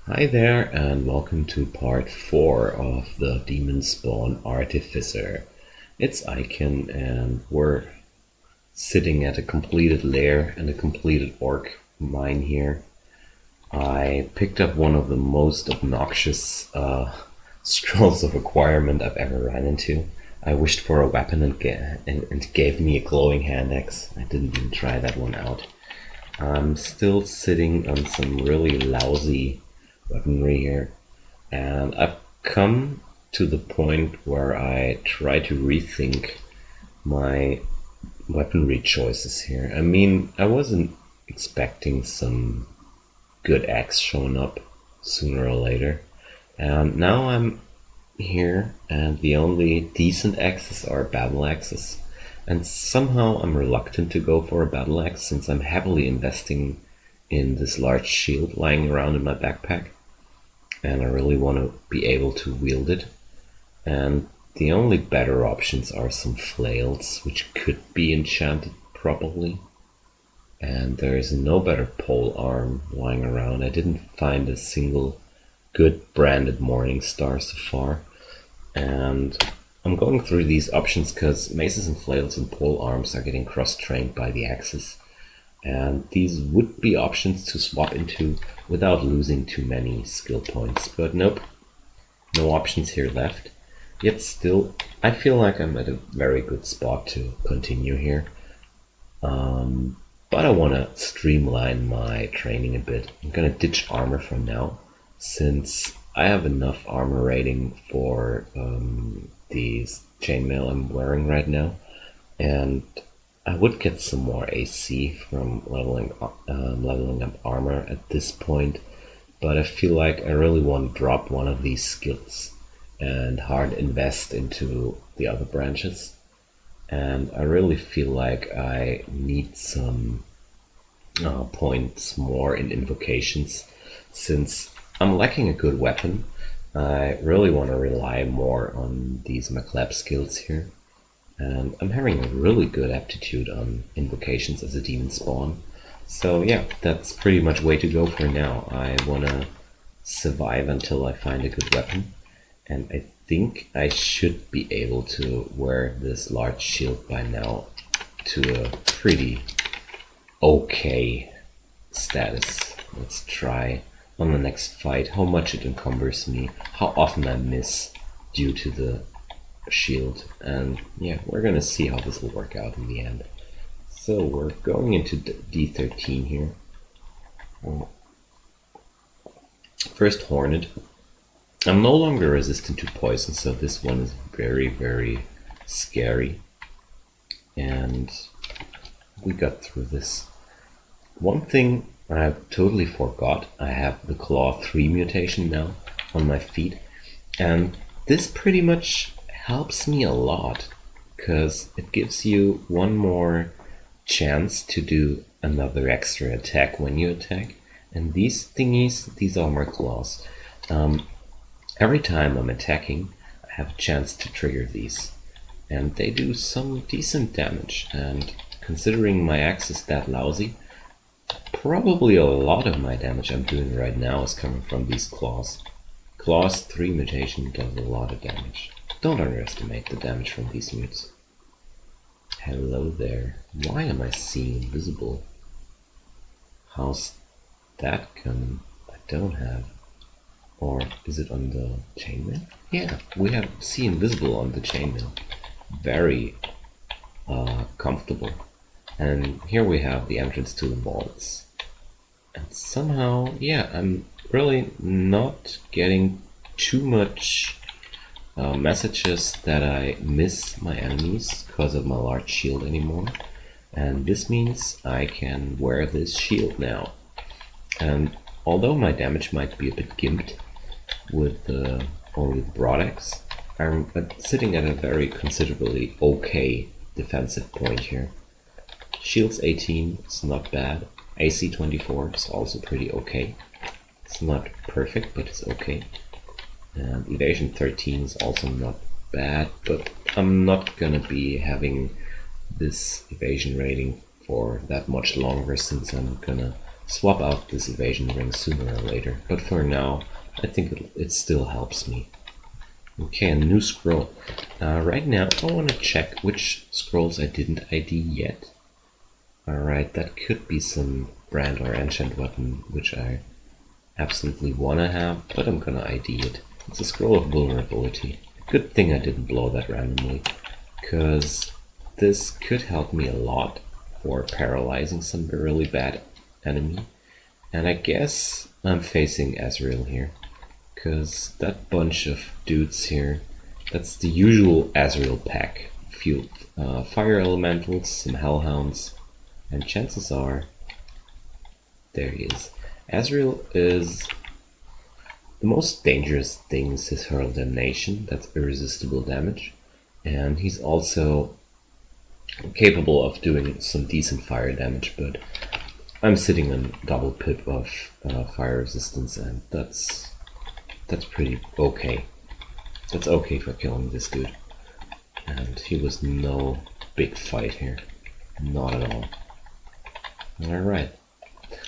Hi there, and welcome to part 4 of the Demonspawn Artificer. It's Ic0n, and we're sitting at a completed lair and a completed orc mine here. I picked up one of the most obnoxious scrolls of acquirement I've ever ran into. I wished for a weapon and it gave me a glowing hand axe. I didn't even try that one out. I'm still sitting on some really lousy weaponry here, and I've come to the point where I try to rethink my weaponry choices here. I mean, I wasn't expecting some good axe showing up sooner or later, and now I'm here, and the only decent axes are battle axes. And somehow I'm reluctant to go for a battle axe since I'm heavily investing in this large shield lying around in my backpack, and I really want to be able to wield it. And the only better options are some flails, which could be enchanted properly. And there is no better pole arm lying around. I didn't find a single good branded Morning Star so far. And I'm going through these options because Maces and Flails and pole arms are getting cross-trained by the axes. And these would be options to swap into without losing too many skill points. But nope, no options here left. Yet still, I feel like I'm at a very good spot to continue here. But I want to streamline my training a bit. I'm going to ditch armor for now, since I have enough armor rating for these chainmail I'm wearing right now. And I would get some more AC from leveling up armor at this point, but I feel like I really want to drop one of these skills and hard invest into the other branches. And I really feel like I need some points more in invocations, since I'm lacking a good weapon. I really want to rely more on these McLab skills here. And I'm having a really good aptitude on invocations as a Demonspawn. So yeah, that's pretty much way to go for now. I want to survive until I find a good weapon. And I think I should be able to wear this large shield by now to a pretty okay status. Let's try on the next fight how much it encumbers me, how often I miss due to the shield, and yeah, we're gonna see how this will work out in the end. So we're going into D13 here. First Hornet. I'm no longer resistant to poison, so this one is very, very scary. And we got through this. One thing I totally forgot, I have the Claw 3 mutation now on my feet, and this pretty much helps me a lot, because it gives you one more chance to do another extra attack when you attack. And these thingies, these armor claws, every time I'm attacking, I have a chance to trigger these, and they do some decent damage. And considering my axe is that lousy, probably a lot of my damage I'm doing right now is coming from these claws. Claws 3 mutation does a lot of damage. Don't underestimate the damage from these mutes. Hello there. Why am I seeing invisible? How's that coming? I don't have. Or is it on the chainmail? Yeah, we have see invisible on the chainmail. Very comfortable. And here we have the entrance to the vaults. And somehow, yeah, I'm really not getting too much messages that I miss my enemies because of my large shield anymore. And this means I can wear this shield now. And although my damage might be a bit gimped with only the broad axe, I'm sitting at a very considerably okay defensive point here. Shields 18 is not bad. AC 24 is also pretty okay. It's not perfect, but it's okay. And evasion 13 is also not bad, but I'm not gonna be having this evasion rating for that much longer, since I'm gonna swap out this evasion ring sooner or later, but for now I think it still helps me. Okay, a new scroll. Right now I want to check which scrolls I didn't ID yet. Alright, that could be some brand or enchant weapon which I absolutely want to have, but I'm gonna ID it. It's a scroll of vulnerability. Good thing I didn't blow that randomly, because this could help me a lot for paralyzing some really bad enemy. And I guess I'm facing Ezreal here, because that bunch of dudes here, that's the usual Ezreal pack. Few fire elementals, some hellhounds, and chances are, there he is. Ezreal is the most dangerous thing is his Hurl Damnation, that's irresistible damage, and he's also capable of doing some decent fire damage, but I'm sitting on double pip of fire resistance, and that's pretty okay. That's okay for killing this dude. And he was no big fight here. Not at all. Alright.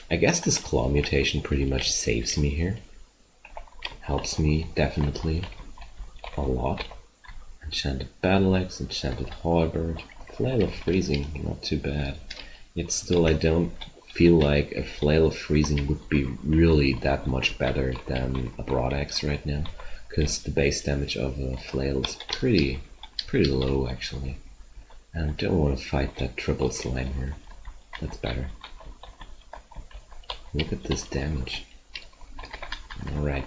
I guess this claw mutation pretty much saves me here. Helps me definitely a lot. Enchanted Battle Axe, Enchanted Halberd, Flail of Freezing, not too bad. Yet still I don't feel like a Flail of Freezing would be really that much better than a Broadaxe right now, because the base damage of a Flail is pretty low actually. And I don't want to fight that triple slime here. That's better. Look at this damage. Alright.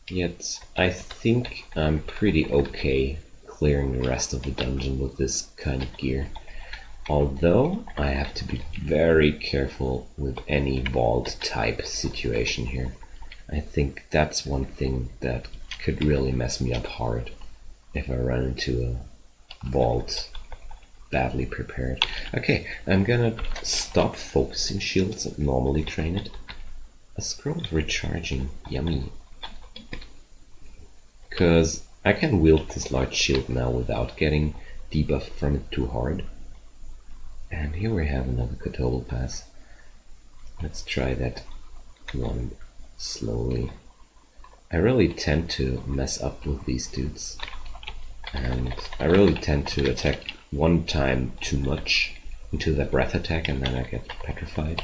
Yet I think I'm pretty okay clearing the rest of the dungeon with this kind of gear. Although I have to be very careful with any vault type situation here. I think that's one thing that could really mess me up hard if I run into a vault badly prepared. Okay, I'm gonna stop focusing shields and normally train it. A scroll of recharging, yummy. Because I can wield this large shield now without getting debuffed from it too hard. And here we have another Kotobel pass. Let's try that one slowly. I really tend to mess up with these dudes. And I really tend to attack one time too much into the breath attack and then I get petrified.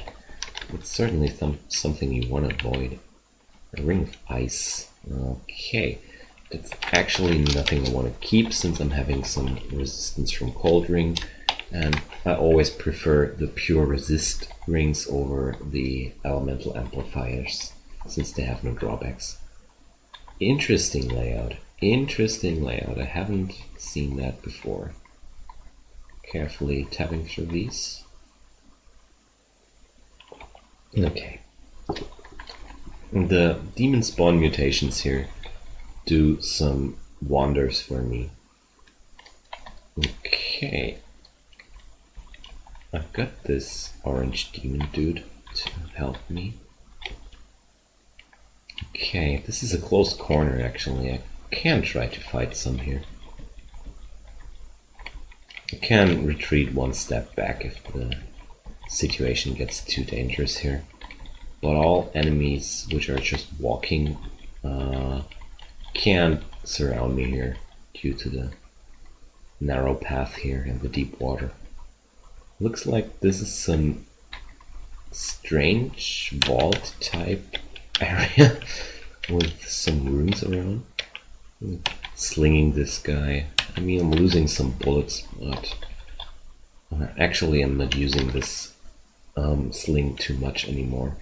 It's certainly something you want to avoid. A ring of ice. Okay. That's actually nothing I want to keep since I'm having some resistance from cold ring. And I always prefer the pure resist rings over the elemental amplifiers since they have no drawbacks. Interesting layout. Interesting layout. I haven't seen that before. Carefully tapping through these. Okay. The Demonspawn mutations here do some wonders for me. Okay. I've got this orange demon dude to help me. Okay, this is a close corner actually. I can try to fight some here. I can retreat one step back if the situation gets too dangerous here. But all enemies which are just walking can't surround me here due to the narrow path here and the deep water. Looks like this is some strange vault type area with some runes around. Slinging this guy. I mean, I'm losing some bullets, but actually I'm not using this sling too much anymore.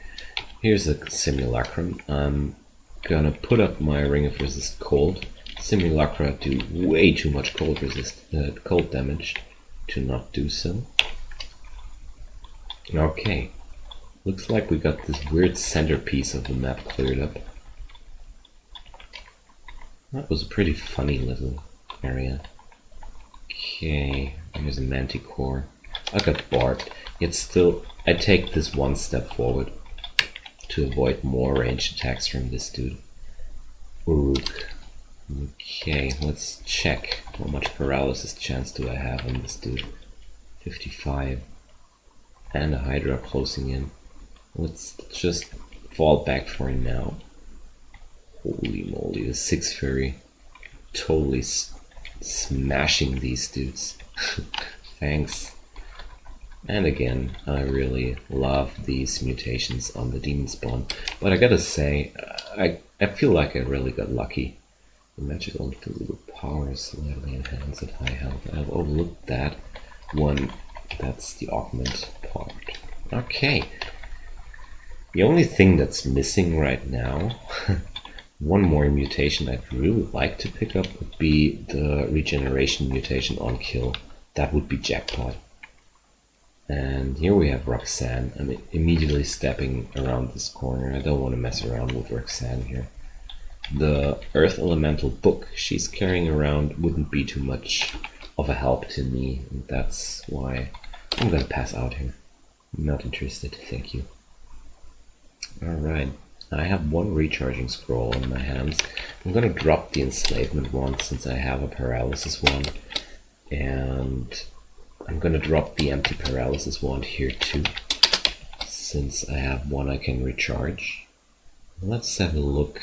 Here's a simulacrum. I'm gonna put up my ring of resist cold. Simulacra do way too much cold damage to not do so. Okay, looks like we got this weird centerpiece of the map cleared up. That was a pretty funny little area. Okay, here's a manticore. I got barbed, yet still I take this one step forward to avoid more ranged attacks from this dude. Uruk. Okay, let's check how much paralysis chance do I have on this dude. 55. and a Hydra closing in. Let's just fall back for now. Holy moly, the 6 Fury totally smashing these dudes. Thanks. And again, I really love these mutations on the Demonspawn, but I gotta say, I feel like I really got lucky. The magical and physical power slightly enhanced at high health. I've overlooked that one. That's the augment part. Okay. The only thing that's missing right now, one more mutation I'd really like to pick up would be the regeneration mutation on kill. That would be jackpot. And here we have Roxanne. I'm immediately stepping around this corner. I don't want to mess around with Roxanne here. The Earth Elemental book she's carrying around wouldn't be too much of a help to me. And that's why I'm gonna pass out here. Not interested, thank you. Alright, I have one recharging scroll in my hands. I'm gonna drop the enslavement one since I have a paralysis one. And I'm gonna drop the empty paralysis wand here too, since I have one I can recharge. Let's have a look.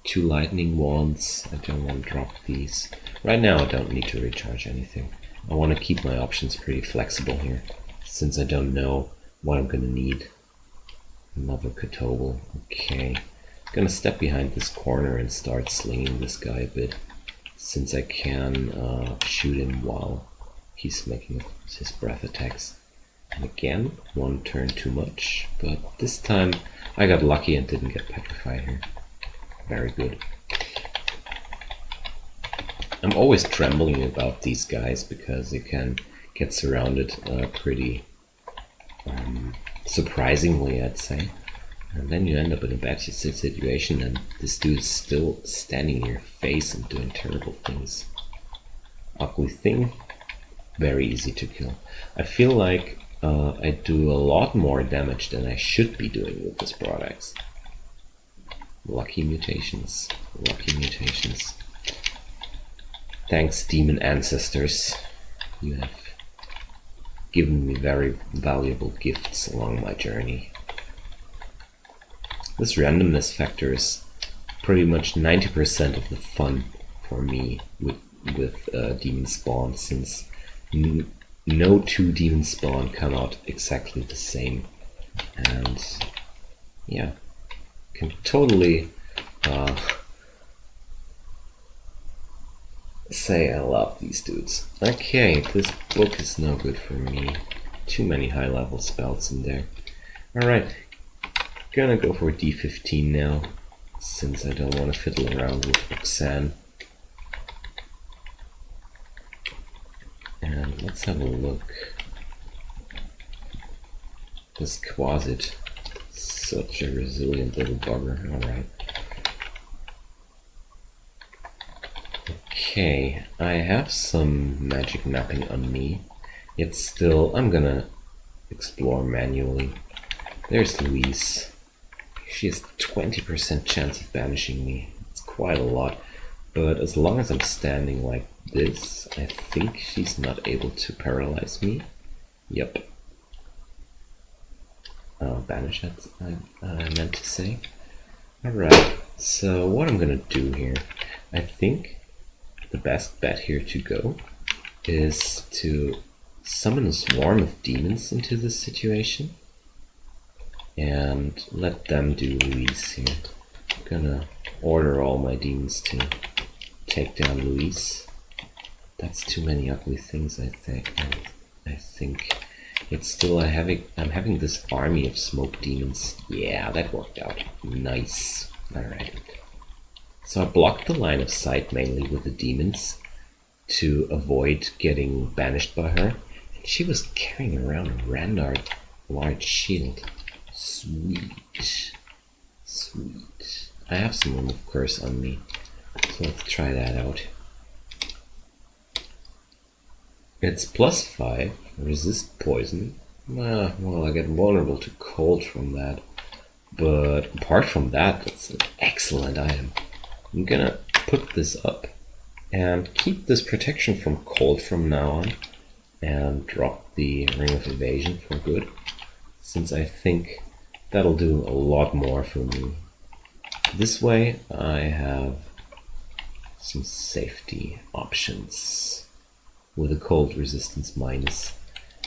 2 lightning wands. I don't want to drop these. Right now I don't need to recharge anything. I want to keep my options pretty flexible here, since I don't know what I'm gonna need. Another Kotobel. Okay. I'm gonna step behind this corner and start slinging this guy a bit, since I can shoot him while he's making his breath attacks. And again, one turn too much, but this time I got lucky and didn't get petrified here. Very good. I'm always trembling about these guys because they can get surrounded pretty surprisingly, I'd say. And then you end up in a bad situation and this dude's still standing in your face and doing terrible things. Ugly thing. Very easy to kill. I feel like I do a lot more damage than I should be doing with this broadaxe. Lucky mutations. Lucky mutations. Thanks, demon ancestors. You have given me very valuable gifts along my journey. This randomness factor is pretty much 90% of the fun for me with Demonspawn, since no 2 Demonspawn come out exactly the same. And yeah, can totally say I love these dudes. Okay, this book is no good for me. Too many high level spells in there. Alright, gonna go for D15 now, since I don't want to fiddle around with Roxanne. And let's have a look. This Quasit, such a resilient little bugger. Alright. Okay, I have some magic mapping on me, yet still I'm gonna explore manually. There's Louise. She has 20% chance of banishing me. It's quite a lot, but as long as I'm standing like this, I think she's not able to paralyze me. Yep. Banish, that I meant to say. Alright, so what I'm gonna do here, I think the best bet here to go is to summon a swarm of demons into this situation and let them do Louise here. I'm gonna order all my demons to take down Louise. That's too many ugly things, I think. I think it's still I'm having this army of smoke demons. Yeah, that worked out. Nice. Alright. So I blocked the line of sight mainly with the demons to avoid getting banished by her. And she was carrying around a Randard large shield. Sweet. Sweet. I have some Remove Curse on me, so let's try that out. It's +5, resist poison. Well, I get vulnerable to cold from that. But apart from that, that's an excellent item. I'm gonna put this up and keep this protection from cold from now on. and drop the Ring of Evasion for good, since I think that'll do a lot more for me. This way I have some safety options with a cold resistance minus.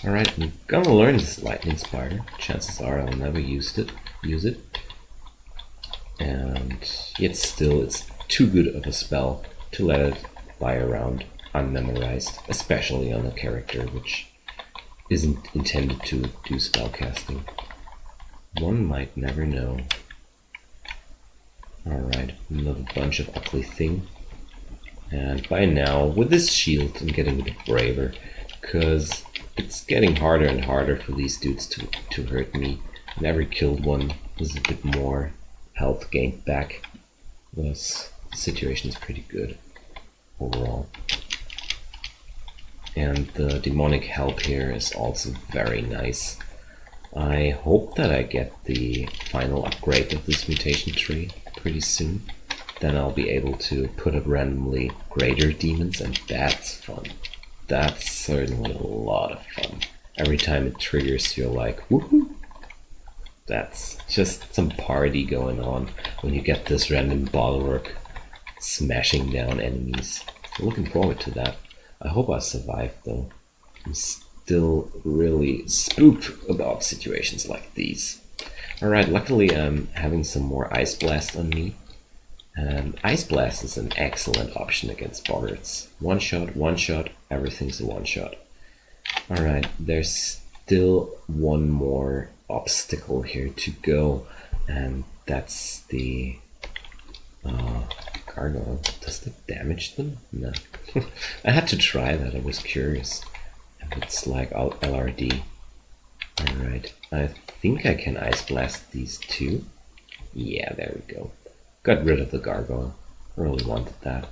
Alright, I'm gonna learn this Lightning Spider. Chances are I'll never use it. And yet still, it's too good of a spell to let it lie around unmemorized, especially on a character which isn't intended to do spellcasting. One might never know. Alright, another bunch of ugly thing. And by now, with this shield, I'm getting a bit braver, because it's getting harder and harder for these dudes to hurt me. And every killed one is a bit more health gained back. Thus, the situation is pretty good overall. And the demonic help here is also very nice. I hope that I get the final upgrade of this mutation tree pretty soon. Then I'll be able to put up randomly greater demons, and that's fun. That's certainly a lot of fun. Every time it triggers, you're like, woohoo! That's just some party going on when you get this random bulwark smashing down enemies. Looking forward to that. I hope I survive though. I'm still really spooked about situations like these. Alright, luckily I'm having some more Ice Blast on me. And Ice Blast is an excellent option against boggarts. One shot, everything's a one shot. Alright, there's still one more obstacle here to go, and that's the gargoyle. Does that damage them? No. I had to try that, I was curious. If it's like LRD. Alright, I think I can Ice Blast these two. Yeah, there we go. Got rid of the gargoyle. Really wanted that.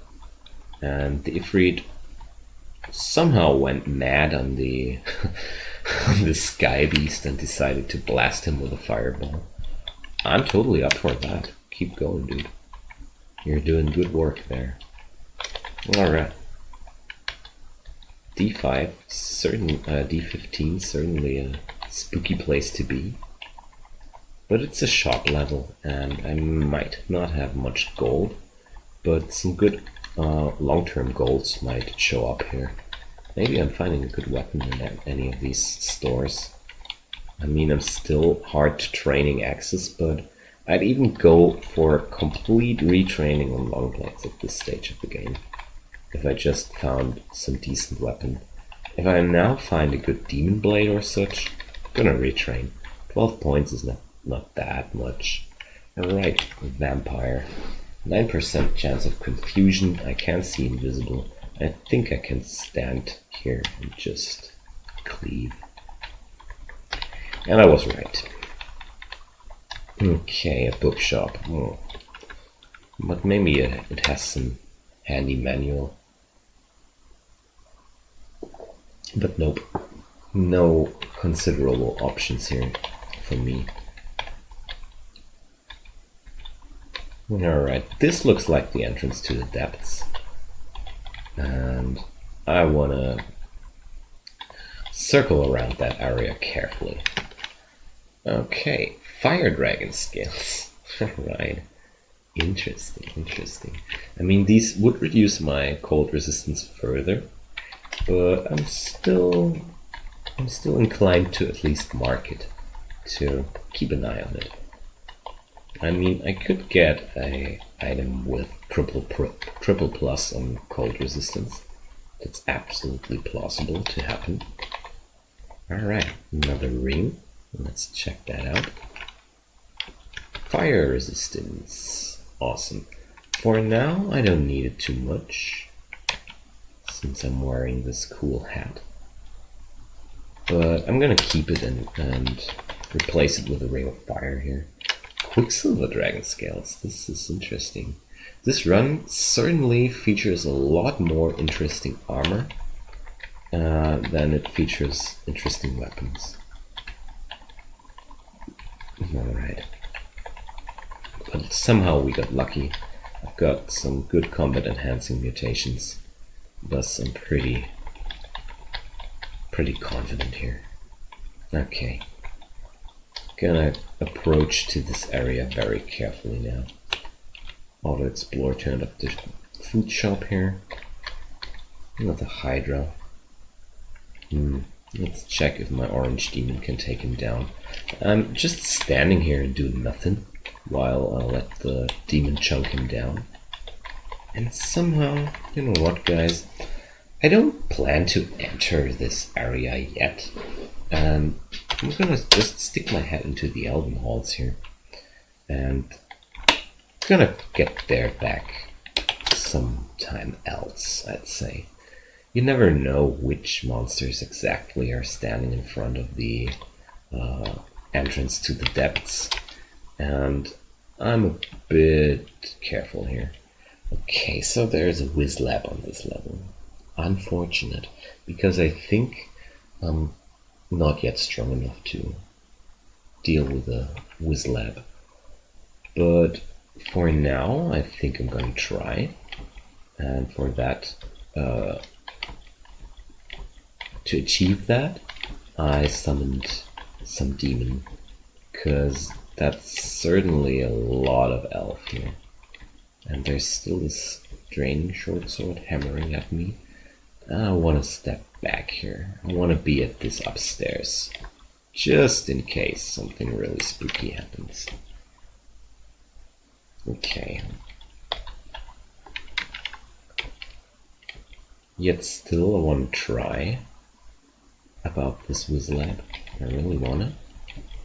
And the Ifrit somehow went mad on the on the Sky Beast and decided to blast him with a fireball. I'm totally up for that. Keep going, dude. You're doing good work there. Alright. D5, D15, certainly a spooky place to be. But it's a shop level, and I might not have much gold, but some good long-term golds might show up here. Maybe I'm finding a good weapon in any of these stores. I mean, I'm still hard to training access, but I'd even go for complete retraining on long blades at this stage of the game, if I just found some decent weapon. If I now find a good demon blade or such, I'm gonna retrain. 12 points is not that much. Alright, vampire. 9% chance of confusion. I can't see invisible. I think I can stand here and just cleave. And I was right. Okay, a bookshop. Oh. But maybe it has some handy manual. But nope. No considerable options here for me. Alright, this looks like the entrance to the depths. And I wanna circle around that area carefully. Okay, fire dragon scales. Right. Interesting. I mean, these would reduce my cold resistance further, but I'm still inclined to at least mark it, to keep an eye on it. I mean, I could get a item with triple plus on cold resistance. That's absolutely plausible to happen. Alright, another ring. Let's check that out. Fire resistance. Awesome. For now, I don't need it too much, since I'm wearing this cool hat. But I'm gonna keep it and replace it with a ring of fire here. Quicksilver dragon scales. This is interesting. This run certainly features a lot more interesting armor than it features interesting weapons. Alright. But somehow we got lucky. I've got some good combat enhancing mutations. Thus I'm pretty pretty confident here. Okay. Gonna approach to this area very carefully now. Auto Explore turned up the food shop here. Another Hydra. Let's check if my orange demon can take him down. I'm just standing here and doing nothing while I let the demon chunk him down. And somehow, you know what, guys? I don't plan to enter this area yet. I'm gonna just stick my head into the Elven Halls here. And gonna get there back sometime else, I'd say. You never know which monsters exactly are standing in front of the entrance to the depths, and I'm a bit careful here. Okay, so there's a Wizlab on this level. Unfortunate, because I think I'm not yet strong enough to deal with a Wizlab. But for now, I think I'm going to try, and for that, to achieve that, I summoned some demon, because that's certainly a lot of elf here. And there's still this draining short sword hammering at me. I want to step back here. I want to be at this upstairs, just in case something really spooky happens. Okay. Yet still I want to try about this Wizlab. I really wanna.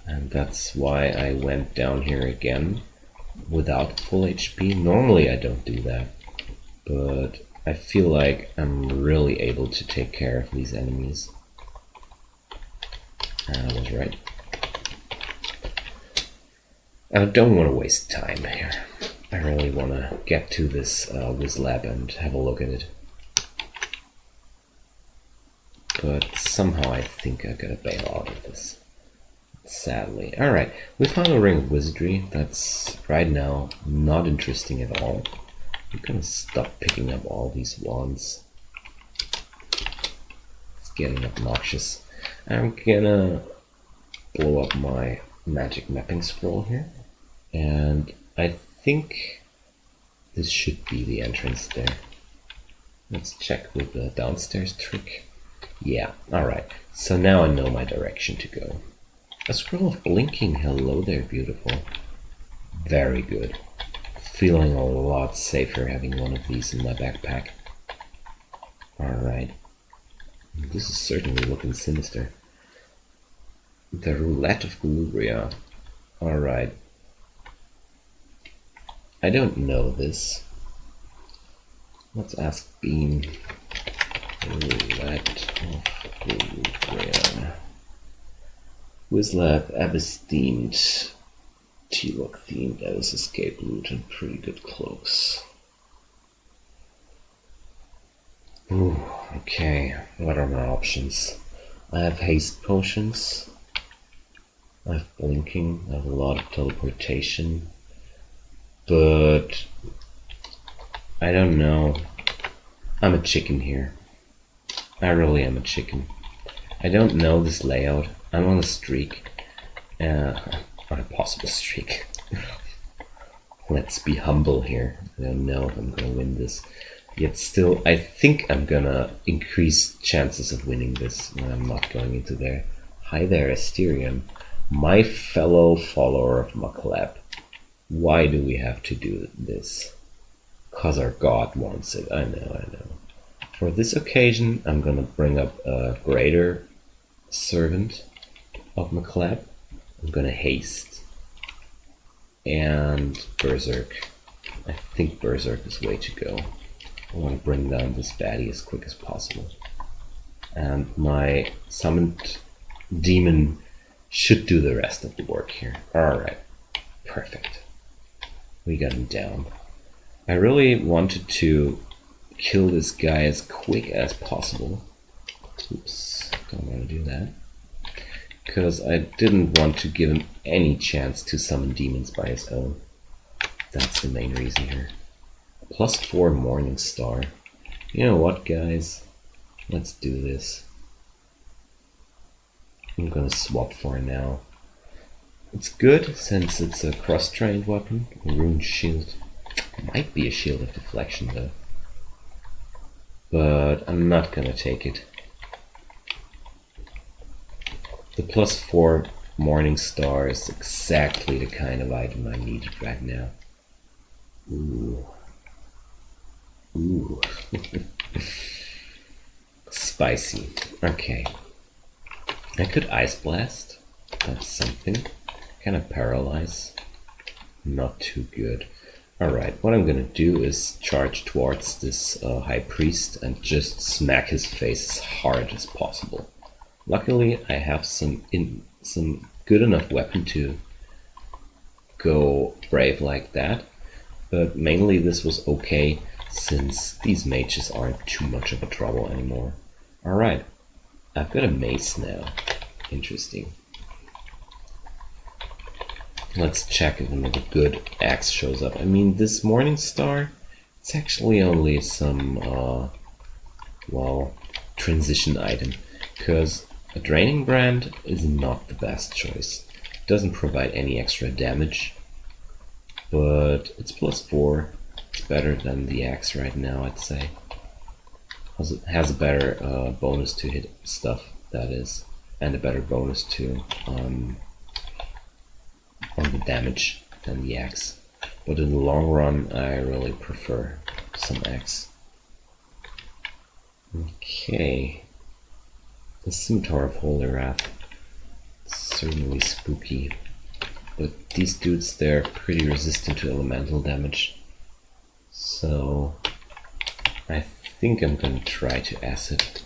And that's why I went down here again without full HP. Normally I don't do that, but I feel like I'm really able to take care of these enemies. I was right. I don't want to waste time here. I really want to get to this Wizlab and have a look at it. But somehow I think I gotta bail out of this. Sadly. Alright, we found a ring of wizardry. That's right now not interesting at all. I'm gonna stop picking up all these wands. It's getting obnoxious. I'm gonna blow up my magic mapping scroll here. And I think this should be the entrance there. Let's check with the downstairs trick. Yeah, alright. So now I know my direction to go. A scroll of blinking. Hello there, beautiful. Very good. Feeling a lot safer having one of these in my backpack. Alright. This is certainly looking sinister. The Roulette of Galubria. Alright. I don't know this. Let's ask Bean. Roulette of Galubria. Wizlab, Abyss themed, T-Rock themed, Abyss escape route, and pretty good cloaks. Ooh, okay, what are my options? I have haste potions, I have blinking, I have a lot of teleportation, but I don't know. I'm a chicken here. I really am a chicken. I don't know this layout. I'm on a streak. On a possible streak. Let's be humble here. I don't know if I'm gonna win this. Yet still, I think I'm gonna increase chances of winning this when I'm not going into there. Hi there, Ic0n. My fellow follower of Maklab. Why do we have to do this? 'Cause our god wants it. I know. For this occasion, I'm gonna bring up a greater servant of Maklab. I'm gonna haste. And Berserk. I think Berserk is way to go. I want to bring down this baddie as quick as possible. And my summoned demon should do the rest of the work here. Alright. Perfect. We got him down. I really wanted to kill this guy as quick as possible. Oops, don't want to do that. Because I didn't want to give him any chance to summon demons by his own. That's the main reason here. +4 Morning Star. You know what, guys? Let's do this. I'm gonna swap for now. It's good since it's a cross-trained weapon. A rune shield might be a shield of deflection though, but I'm not gonna take it. The +4 Morning Star is exactly the kind of item I needed right now. Ooh. Ooh. Spicy. Okay. I could Ice Blast. That's something. Kind of Paralyze. Not too good. Alright, what I'm gonna do is charge towards this High Priest and just smack his face as hard as possible. Luckily, I have some good enough weapon to go brave like that, but mainly this was okay since these mages aren't too much of a trouble anymore. Alright, I've got a mace now. Interesting. Let's check if another good axe shows up. I mean, this Morning Star, it's actually only some, well, transition item, because a Draining Brand is not the best choice. It doesn't provide any extra damage, but it's +4. It's better than the axe right now, I'd say. It has a better bonus to hit stuff, that is, and a better bonus to on the damage than the axe. But in the long run, I really prefer some axe. Okay. The Scimitar of Holy Wrath. Certainly spooky. But these dudes, they're pretty resistant to elemental damage. So I think I'm gonna try to acid.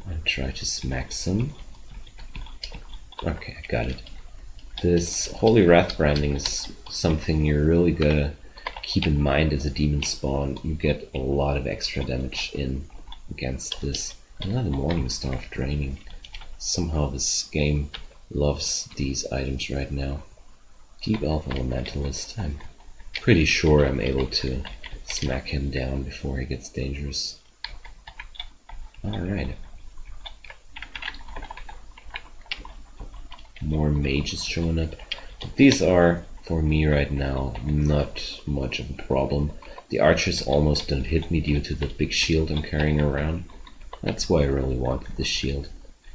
And try to smack some. Okay, I got it. This Holy Wrath branding is something you're really gonna keep in mind as a Demonspawn. You get a lot of extra damage in against this. Another Morning Star of Draining. Somehow this game loves these items right now. Deep Elf Elementalist. I'm pretty sure I'm able to smack him down before he gets dangerous. Alright. More mages showing up. These are, for me right now, not much of a problem. The archers almost don't hit me due to the big shield I'm carrying around. That's why I really wanted this shield.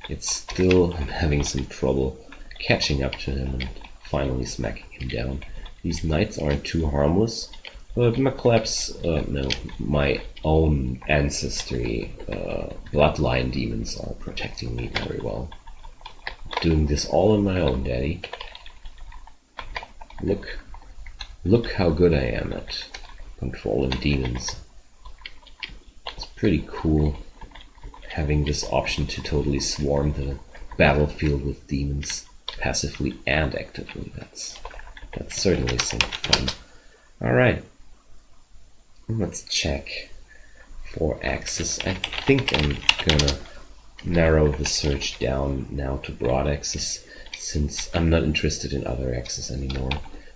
It's still, I'm having some trouble catching up to him and finally smacking him down. These knights aren't too harmless, but my own ancestry bloodline demons are protecting me very well. Doing this all on my own, daddy. Look how good I am at controlling demons. It's pretty cool having this option to totally swarm the battlefield with demons passively and actively. That's certainly some fun. Alright. Let's check for axes. I think I'm gonna narrow the search down now to broad axes, since I'm not interested in other axes anymore.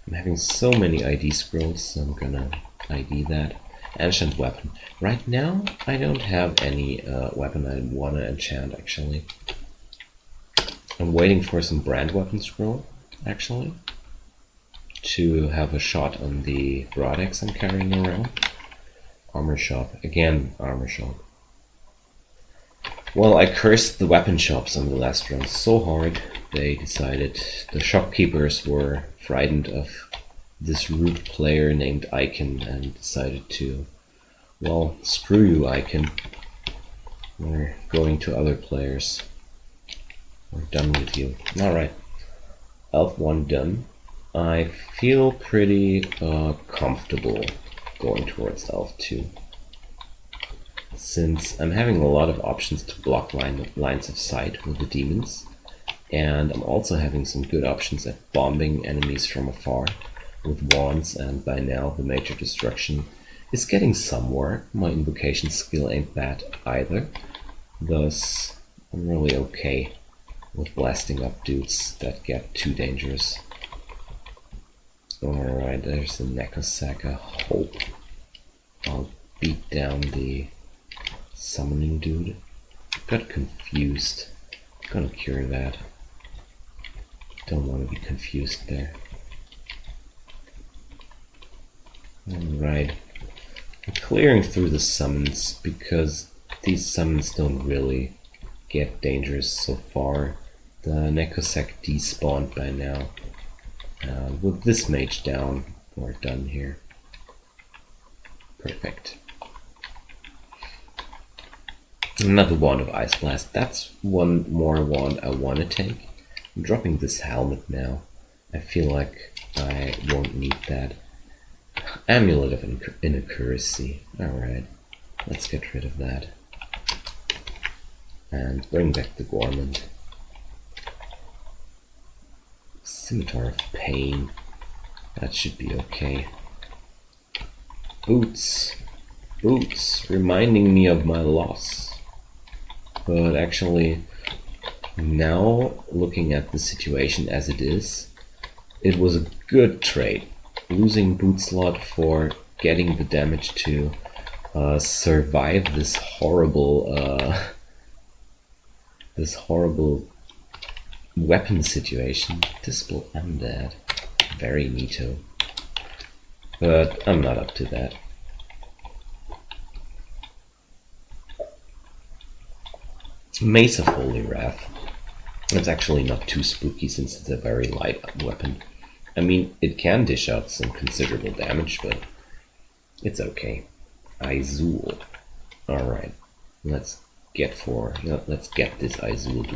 I'm having so many ID scrolls, so I'm gonna ID that. Ancient weapon. Right now, I don't have any weapon I wanna enchant, actually. I'm waiting for some brand weapon scroll, actually, to have a shot on the broad axe I'm carrying around. Armor shop. Again, armor shop. Well, I cursed the weapon shops on the last round so hard, they decided, the shopkeepers were frightened of this rude player named Ic0n and decided to, well, screw you, Ic0n. We're going to other players. We're done with you. Alright. Elf 1 done. I feel pretty comfortable going towards Elf 2. Since I'm having a lot of options to block lines of sight with the demons, and I'm also having some good options at bombing enemies from afar with wands, and by now the major destruction is getting somewhere. My invocation skill ain't bad either, thus I'm really okay with blasting up dudes that get too dangerous. Alright, there's the Nekosak. I hope I'll beat down the summoning dude. Got confused. Gonna cure that. Don't want to be confused there. Alright. I'm clearing through the summons because these summons don't really get dangerous so far. The Necrosec despawned by now. With this mage down, we're done here. Perfect. Another wand of Ice Blast. That's one more wand I want to take. I'm dropping this helmet now. I feel like I won't need that. Amulet of Inaccuracy. Alright, let's get rid of that. And bring back the Gormand. Scimitar of Pain. That should be okay. Boots. Boots, reminding me of my loss. But actually, now looking at the situation as it is, it was a good trade. Losing boot slot for getting the damage to survive this horrible weapon situation. Dispel Undead. Very neato. But I'm not up to that. Mace of Holy Wrath. It's actually not too spooky since it's a very light weapon. I mean, it can dish out some considerable damage, but it's okay. Ic0n. Alright, let's get this Ic0n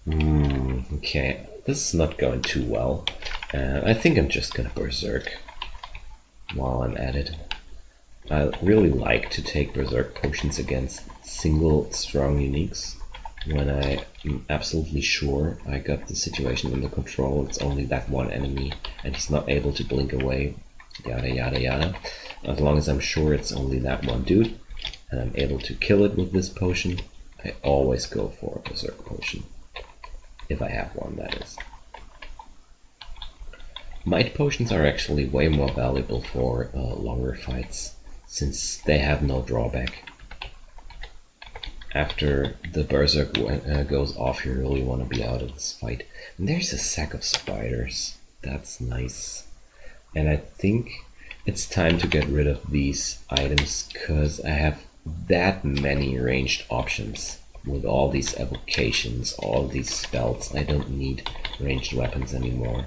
dude. Okay, this is not going too well. And I think I'm just gonna Berserk while I'm at it. I really like to take Berserk potions against single strong uniques when I am absolutely sure I got the situation under control. It's only that one enemy and he's not able to blink away, yada yada yada. As long as I'm sure it's only that one dude and I'm able to kill it with this potion, I always go for a Berserk potion. If I have one, that is. Might potions are actually way more valuable for longer fights, since they have no drawback. After the Berserk goes off, you really want to be out of this fight. And there's a sack of spiders. That's nice. And I think it's time to get rid of these items, because I have that many ranged options. With all these evocations, all these spells, I don't need ranged weapons anymore.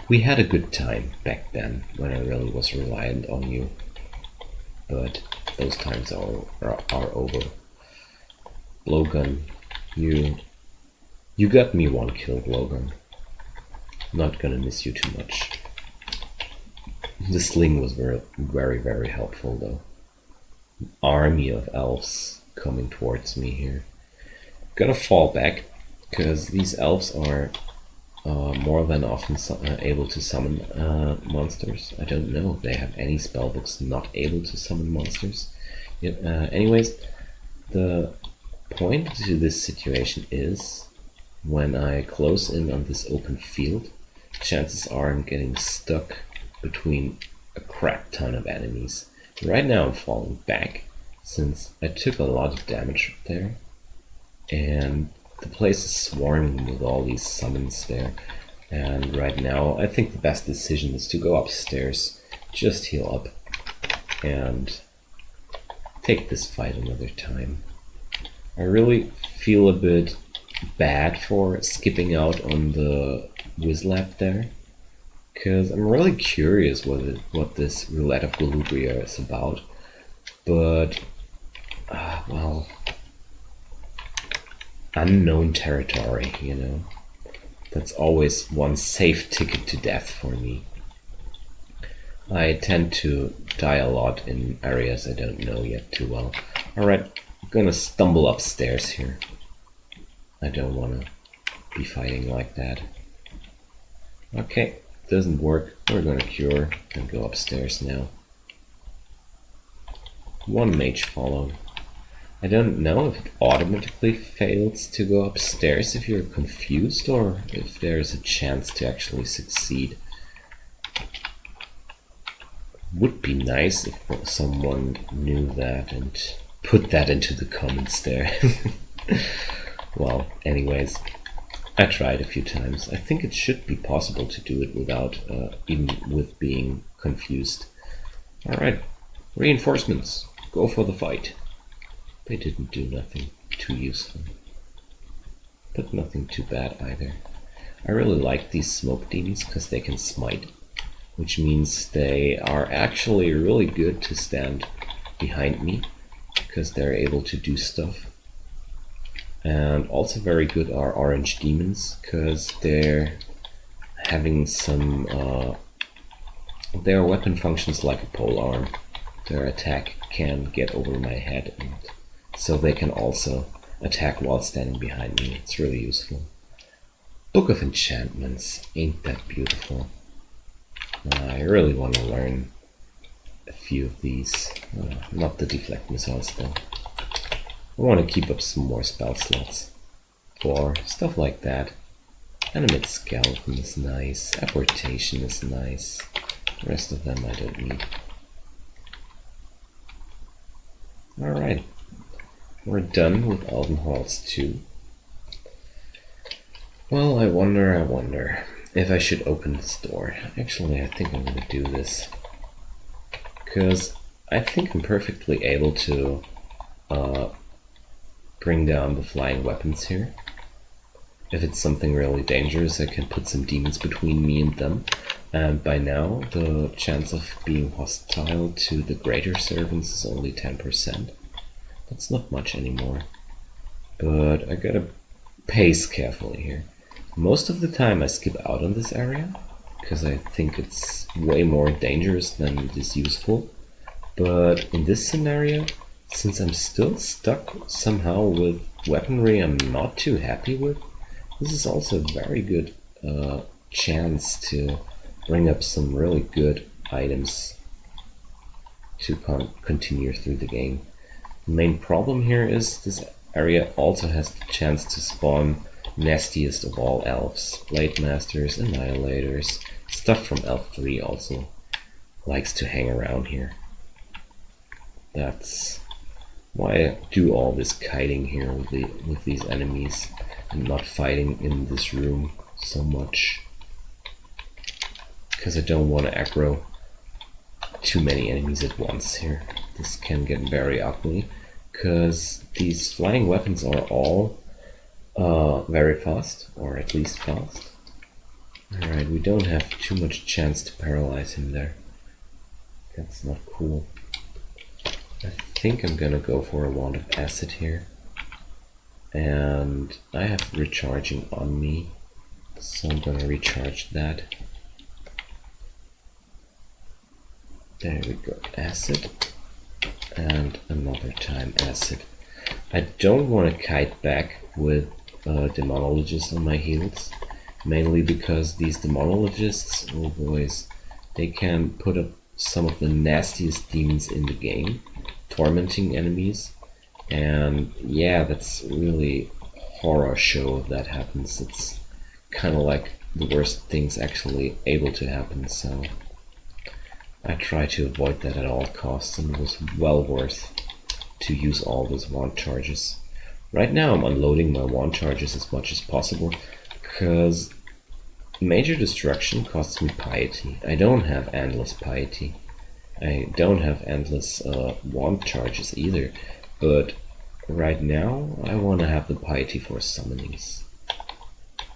We had a good time back then, when I really was reliant on you. But those times are over. Blowgun, you got me one kill, Blowgun. Not gonna miss you too much. The sling was very, very helpful though. Army of elves coming towards me here. Gonna fall back, because these elves are more than often able to summon monsters. I don't know if they have any spellbooks not able to summon monsters. Yet, anyways, the point to this situation is when I close in on this open field, chances are I'm getting stuck between a crap ton of enemies. Right now I'm falling back since I took a lot of damage there and the place is swarming with all these summons there, and right now I think the best decision is to go upstairs, just heal up, and take this fight another time. I really feel a bit bad for skipping out on the Wizlab there, because I'm really curious what this Roulette of Golubria is about, but, well, unknown territory, you know. That's always one safe ticket to death for me. I tend to die a lot in areas I don't know yet too well. Alright, I'm gonna stumble upstairs here. I don't wanna be fighting like that. Okay, doesn't work. We're gonna cure and go upstairs now. One mage followed. I don't know if it automatically fails to go upstairs if you're confused, or if there's a chance to actually succeed. Would be nice if someone knew that and put that into the comments there. Well, anyways, I tried a few times. I think it should be possible to do it without, even with being confused. Alright, reinforcements, go for the fight. They didn't do nothing too useful, but nothing too bad either. I really like these smoke demons because they can smite, which means they are actually really good to stand behind me because they're able to do stuff. And also very good are orange demons because they're having some their weapon functions like a pole arm. Their attack can get over my head, and so they can also attack while standing behind me. It's really useful. Book of Enchantments, ain't that beautiful? I really want to learn a few of these. Not the deflect missiles though. I want to keep up some more spell slots for stuff like that. Animate Skeleton is nice, Apportation is nice. The rest of them I don't need. Alright, we're done with Elven Halls 2. Well, I wonder if I should open this door. Actually, I think I'm gonna do this. Because I think I'm perfectly able to bring down the flying weapons here. If it's something really dangerous, I can put some demons between me and them. And by now, the chance of being hostile to the greater servants is only 10%. That's not much anymore. But I gotta pace carefully here. Most of the time I skip out on this area, because I think it's way more dangerous than it is useful. But in this scenario, since I'm still stuck somehow with weaponry I'm not too happy with, this is also a very good chance to bring up some really good items to continue through the game. The main problem here is this area also has the chance to spawn nastiest of all elves. Blade Masters, Annihilators, stuff from Elf 3 also likes to hang around here. That's why I do all this kiting here with these enemies and not fighting in this room so much. Because I don't want to aggro too many enemies at once here. This can get very ugly, because these flying weapons are all very fast, or at least fast. Alright, we don't have too much chance to paralyze him there. That's not cool. I think I'm gonna go for a Wand of Acid here. And I have recharging on me, so I'm gonna recharge that. There we go, Acid. And another time Acid. I don't want to kite back with Demonologists on my heels, mainly because these Demonologists, oh boys, they can put up some of the nastiest demons in the game, tormenting enemies, and yeah, that's really horror show if that happens. It's kind of like the worst things actually able to happen, so I try to avoid that at all costs, and it was well worth to use all those wand charges. Right now I'm unloading my wand charges as much as possible, because major destruction costs me piety. I don't have endless piety. I don't have endless wand charges either, but right now I want to have the piety for summonings,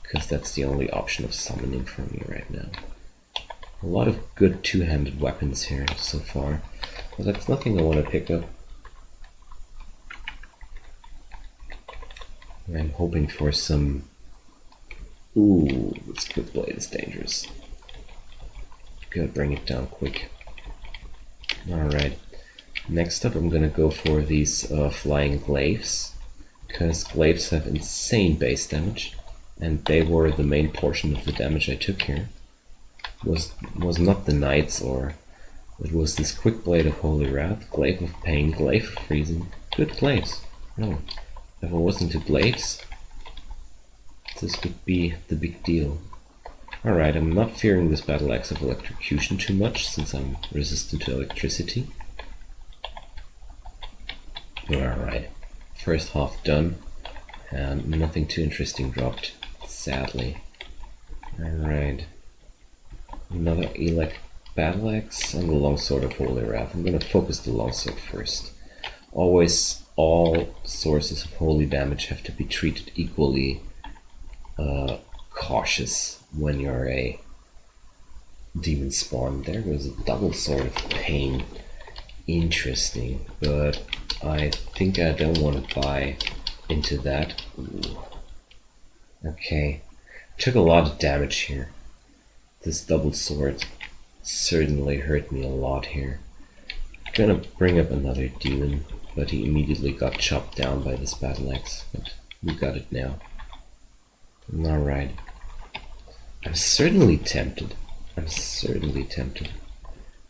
because that's the only option of summoning for me right now. A lot of good two-handed weapons here so far, but that's nothing I want to pick up. I'm hoping for some... Ooh, this quick blade is dangerous. Gotta bring it down quick. Alright, next up I'm gonna go for these flying glaives, because glaives have insane base damage, and they were the main portion of the damage I took here. Was not the knights, or it was this quick blade of Holy Wrath, glaive of Pain, glaive of Freezing. Good glaives. No, if it wasn't to glaives, this would be the big deal. Alright, I'm not fearing this battle axe of electrocution too much, since I'm resistant to electricity. Alright, first half done, and nothing too interesting dropped, sadly. Alright, another Elec Battle Axe and the Longsword of Holy Wrath. I'm gonna focus the Longsword first. Always, all sources of holy damage have to be treated equally cautious when you're a Demonspawn. There goes a double Sword of Pain. Interesting, but I think I don't want to buy into that. Ooh. Okay, took a lot of damage here. This double sword certainly hurt me a lot here. Gonna bring up another demon, but he immediately got chopped down by this battle axe. But we got it now. Alright. I'm certainly tempted.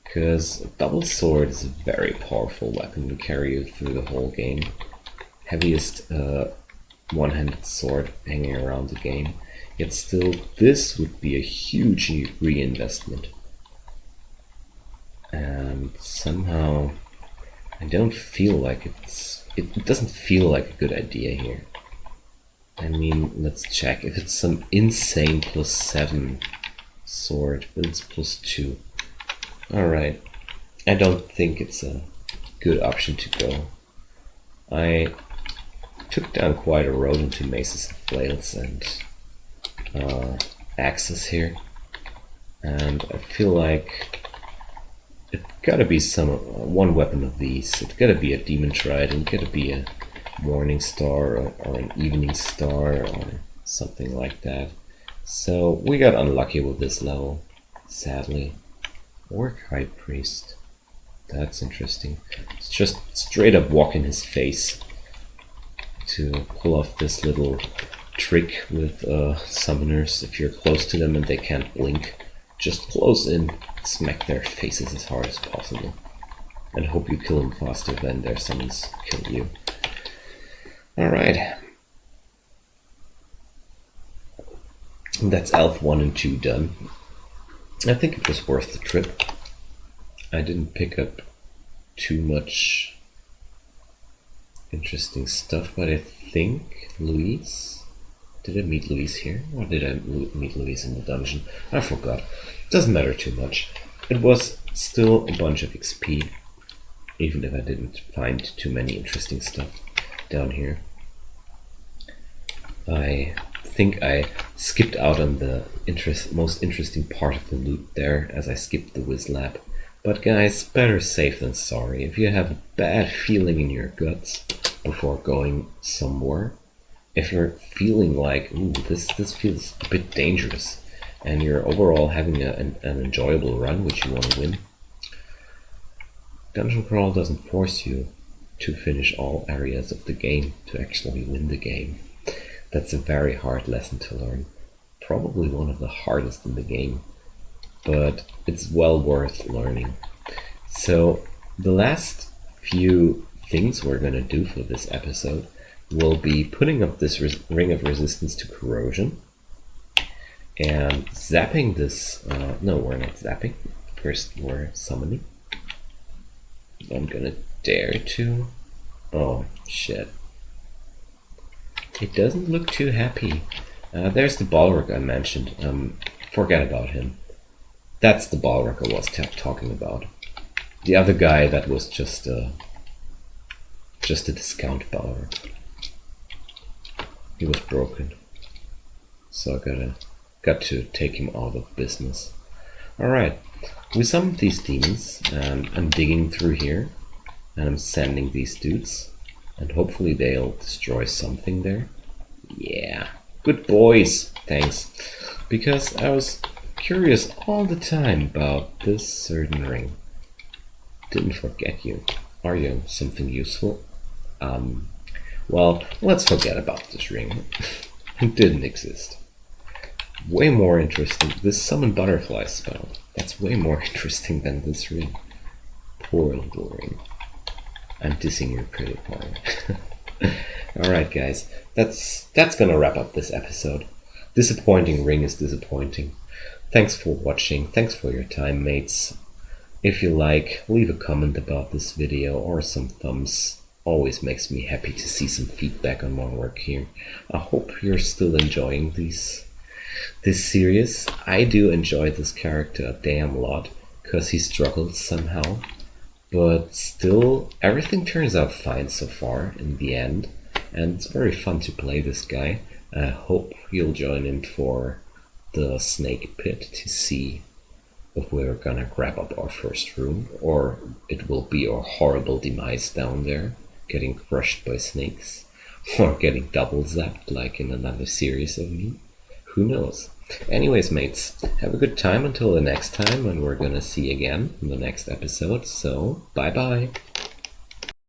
Because a double sword is a very powerful weapon to carry you through the whole game. Heaviest one-handed sword hanging around the game. Yet still, this would be a huge reinvestment. And somehow, I don't feel like it doesn't feel like a good idea here. I mean, let's check. If it's some insane +7 sword, but it's +2. Alright, I don't think it's a good option to go. I took down quite a road into Maces Flails and axes here, and I feel like it gotta be one weapon of these. It gotta be a Demon Trident, gotta be a Morning Star or an Evening Star or something like that. So we got unlucky with this level, sadly. Orc High Priest. That's interesting. It's just straight up walk in his face to pull off this little trick with summoners. If you're close to them and they can't blink, just close in, smack their faces as hard as possible, and hope you kill them faster than their summons kill you. Alright. That's Elf 1 and 2 done. I think it was worth the trip. I didn't pick up too much interesting stuff, but I think Louise... Did I meet Louise here? Or did I meet Louise in the dungeon? I forgot. Doesn't matter too much. It was still a bunch of XP, even if I didn't find too many interesting stuff down here. I think I skipped out on the most interesting part of the loot there, as I skipped the Wiz Lab. But guys, better safe than sorry. If you have a bad feeling in your guts before going somewhere, if you're feeling like, ooh, this feels a bit dangerous, and you're overall having an enjoyable run, which you want to win, Dungeon Crawl doesn't force you to finish all areas of the game to actually win the game. That's a very hard lesson to learn. Probably one of the hardest in the game, but it's well worth learning. So the last few things we're going to do for this episode will be putting up this ring of resistance to corrosion and zapping this. No, we're not zapping. First, we're summoning. I'm gonna dare to. Oh shit. It doesn't look too happy. There's the Balrog I mentioned. Forget about him. That's the Balrog I was talking about. The other guy, that was just a discount Balrog. He was broken, so I got to take him out of business. Alright, we summoned these demons, and I'm digging through here, and I'm sending these dudes, and hopefully they'll destroy something there. Yeah, good boys, thanks. Because I was curious all the time about this certain ring. Didn't forget you. Are you something useful? Well, let's forget about this ring. It didn't exist. Way more interesting, this summon butterfly spell. That's way more interesting than this ring. Poor little ring. I'm dissing your pretty part. Alright guys, that's gonna wrap up this episode. Disappointing ring is disappointing. Thanks for watching, thanks for your time, mates. If you like, leave a comment about this video or some thumbs always makes me happy to see some feedback on my work here. I hope you're still enjoying this series. I do enjoy this character a damn lot, because he struggles somehow. But still, everything turns out fine so far in the end, and it's very fun to play this guy. I hope you'll join in for the snake pit to see if we're gonna grab up our first room, or it will be a horrible demise down there, getting crushed by snakes, or getting double zapped like in another series of me. Who knows? Anyways, mates, have a good time until the next time, and we're gonna see you again in the next episode, so bye bye!